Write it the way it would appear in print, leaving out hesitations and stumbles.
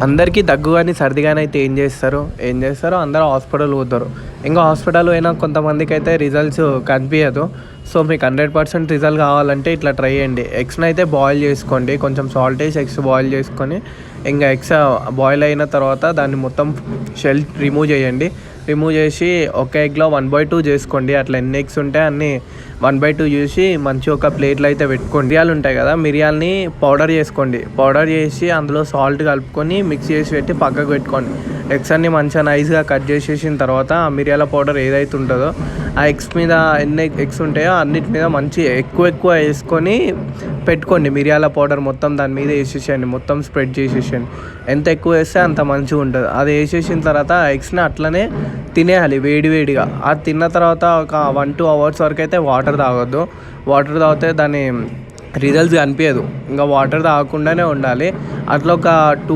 అందరికీ దగ్గు కానీ సర్ది కానీ అయితే ఏం చేస్తారో అందరూ హాస్పిటల్ పోతారు. ఇంకా హాస్పిటల్ పోయినా కొంతమందికి అయితే రిజల్ట్స్ కనిపించదు. సో మీకు 100% రిజల్ట్ కావాలంటే ఇట్లా ట్రై చేయండి. ఎగ్స్ని అయితే బాయిల్ చేసుకోండి, కొంచెం సాల్ట్ వేసి ఎగ్స్ బాయిల్ చేసుకొని ఇంకా ఎగ్స్ బాయిల్ అయిన తర్వాత దాన్ని మొత్తం షెల్ రిమూవ్ చేయండి. రిమూవ్ చేసి ఒక ఎగ్లో 1/2 చేసుకోండి. అట్లా ఎన్ని ఎగ్స్ ఉంటే అన్ని 1/2 చేసి మంచి ఒక ప్లేట్లో అయితే పెట్టుకోండి. మిరియాలు ఉంటాయి కదా, మిరియాలని పౌడర్ చేసుకోండి. పౌడర్ చేసి అందులో సాల్ట్ కలుపుకొని మిక్స్ చేసి పెట్టి పక్కకు పెట్టుకోండి. ఎగ్స్ అన్ని మంచిగా నైస్గా కట్ చేసేసిన తర్వాత ఆ మిరియాల పౌడర్ ఏదైతే ఉంటుందో ఆ ఎగ్స్ మీద ఎన్ని ఎగ్స్ ఉంటాయో అన్నిటి మీద మంచి ఎక్కువ వేసుకొని పెట్టుకోండి. మిరియాల పౌడర్ మొత్తం దాని మీద వేసేసేయండి, మొత్తం స్ప్రెడ్ చేసేసేయండి. ఎంత ఎక్కువ వేస్తే అంత మంచిగా ఉంటుంది. అది వేసేసిన తర్వాత ఎగ్స్ని అట్లనే తినేయాలి వేడివేడిగా. అది తిన్న తర్వాత ఒక 1-2 అవర్స్ వరకు అయితే వాటర్ తాగొద్దు. వాటర్ తాగితే దాని రిజల్ట్స్ కనిపించదు. ఇంకా వాటర్ తాగకుండానే ఉండాలి. అట్లా ఒక 2